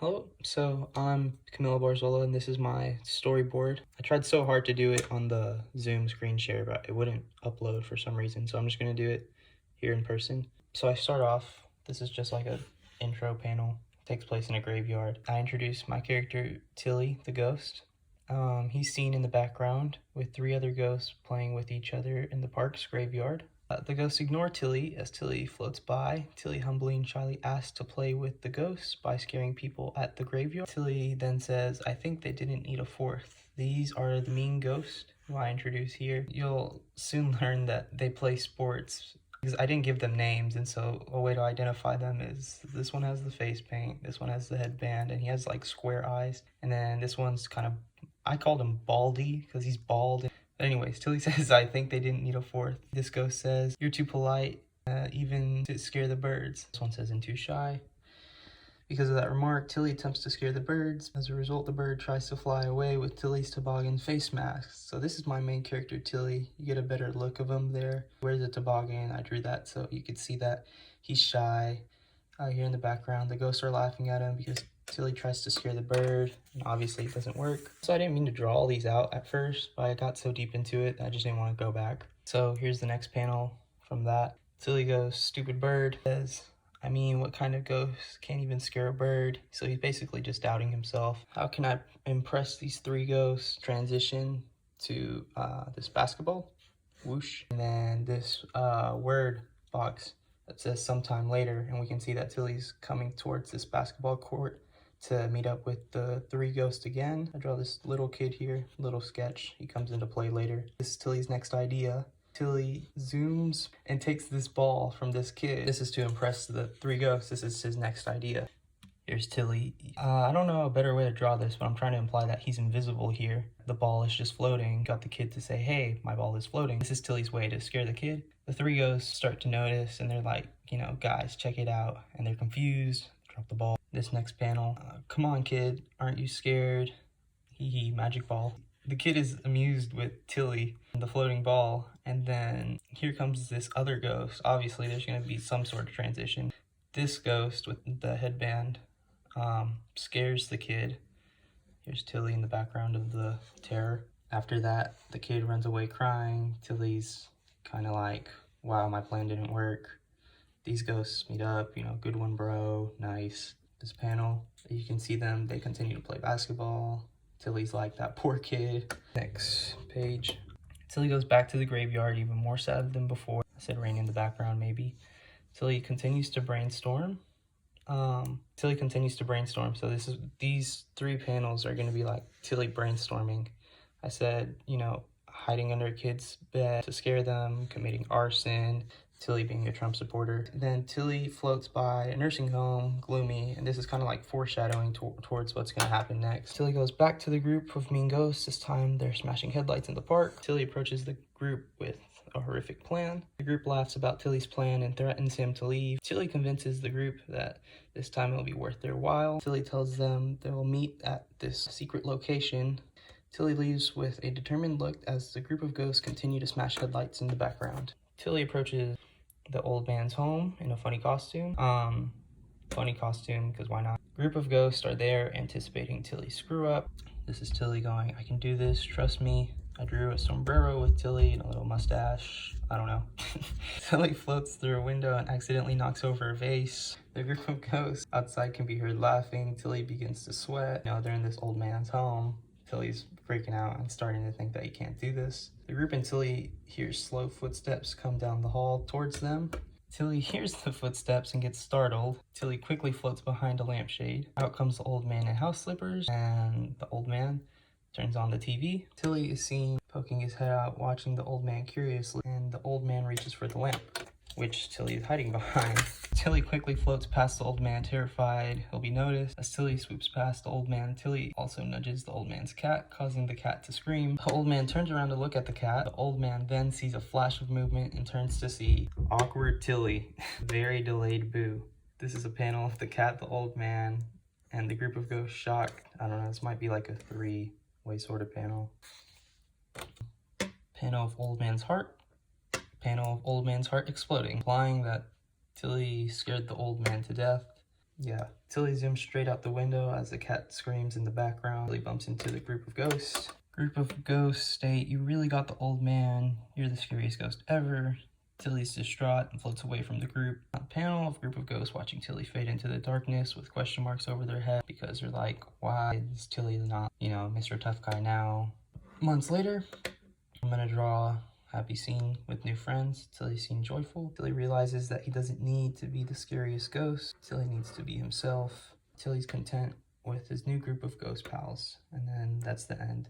Hello, so I'm Camilo Barzola and this is my storyboard. I tried so hard to do it on the Zoom screen share, but it wouldn't upload for some reason, so I'm just going to do it here in person. So I start off, this is just like a intro panel. It takes place in a graveyard. I introduce my character, Tilly, the ghost. He's seen in the background with three other ghosts playing with each other in the park's graveyard. The ghosts ignore Tilly as Tilly floats by. Tilly humbly and shyly asks to play with the ghosts by scaring people at the graveyard. Tilly then says, I think they didn't need a fourth. These are the mean ghosts who I introduce here. You'll soon learn that they play sports because I didn't give them names, and so a way to identify them is this one has the face paint, this one has the headband, and he has like square eyes, and then this one's kind of, I called him Baldy because he's bald. But anyways, Tilly says, I think they didn't need a fourth. This ghost says, you're too polite, even to scare the birds. This one says, and too shy. Because of that remark, Tilly attempts to scare the birds. As a result, the bird tries to fly away with Tilly's toboggan face mask. So this is my main character, Tilly. You get a better look of him there. Where's the toboggan? I drew that so you could see that he's shy. Here in the background, the ghosts are laughing at him because Tilly tries to scare the bird, and obviously it doesn't work. So I didn't mean to draw all these out at first, but I got so deep into it, I just didn't want to go back. So here's the next panel from that. Tilly goes, stupid bird, says, I mean, what kind of ghost can't even scare a bird? So he's basically just doubting himself. How can I impress these three ghosts? Transition to this basketball, whoosh, and then this word box that says sometime later, and we can see that Tilly's coming towards this basketball court to meet up with the three ghosts again. I draw this little kid here, little sketch. He comes into play later. This is Tilly's next idea. Tilly zooms and takes this ball from this kid. This is to impress the three ghosts. This is his next idea. Here's Tilly. I don't know a better way to draw this, but I'm trying to imply that he's invisible here. The ball is just floating. Got the kid to say, hey, my ball is floating. This is Tilly's way to scare the kid. The three ghosts start to notice, and they're like, guys, check it out. And they're confused. Drop the ball. This next panel. Come on, kid. Aren't you scared? Hee hee, magic ball. The kid is amused with Tilly and the floating ball. And then here comes this other ghost. Obviously, there's going to be some sort of transition. This ghost with the headband scares the kid. Here's Tilly in the background of the terror. After that, the kid runs away crying. Tilly's kind of like, wow, my plan didn't work. These ghosts meet up, good one, bro, nice. This panel, you can see them, they continue to play basketball. Tilly's like, that poor kid. Next page. Tilly goes back to the graveyard, even more sad than before. I said rain in the background, maybe. Tilly continues to brainstorm. So these three panels are going to be like Tilly brainstorming. I said, hiding under a kid's bed to scare them, committing arson, Tilly being a Trump supporter. Then Tilly floats by a nursing home, gloomy, and this is kind of like foreshadowing towards what's going to happen next. Tilly goes back to the group of mean ghosts. This time they're smashing headlights in the park. Tilly approaches the group with a horrific plan. The group laughs about Tilly's plan and threatens him to leave. Tilly convinces the group that this time it'll be worth their while. Tilly tells them they will meet at this secret location. Tilly leaves with a determined look as the group of ghosts continue to smash headlights in the background. Tilly approaches the old man's home in a funny costume. Funny costume, because why not? Group of ghosts are there anticipating Tilly's screw up. This is Tilly going, I can do this, trust me. I drew a sombrero with Tilly and a little mustache. I don't know. Tilly floats through a window and accidentally knocks over a vase. The group of ghosts outside can be heard laughing. Tilly begins to sweat. They're in this old man's home. Tilly's freaking out and starting to think that he can't do this. The group and Tilly hears slow footsteps come down the hall towards them. Tilly hears the footsteps and gets startled. Tilly quickly floats behind a lampshade. Out comes the old man in house slippers, and the old man turns on the TV. Tilly is seen poking his head out, watching the old man curiously, and the old man reaches for the lamp, which Tilly is hiding behind. Tilly quickly floats past the old man, terrified he'll be noticed. As Tilly swoops past the old man, Tilly also nudges the old man's cat, causing the cat to scream. The old man turns around to look at the cat. The old man then sees a flash of movement and turns to see awkward Tilly. Very delayed boo. This is a panel of the cat, the old man, and the group of ghosts shocked. I don't know, this might be like a three-way sort of panel. Panel of old man's heart. Panel of old man's heart exploding, implying that Tilly scared the old man to death. Yeah, Tilly zooms straight out the window as the cat screams in the background. Tilly bumps into the group of ghosts. Group of ghosts state, "You really got the old man. You're the scariest ghost ever." Tilly's distraught and floats away from the group. On the panel, a group of ghosts watching Tilly fade into the darkness with question marks over their head because they're like, why is Tilly not, Mr. Tough Guy now? Months later, I'm gonna draw happy scene with new friends. Tilly seemed joyful. Tilly realizes that he doesn't need to be the scariest ghost. Tilly needs to be himself. Tilly's content with his new group of ghost pals. And then that's the end.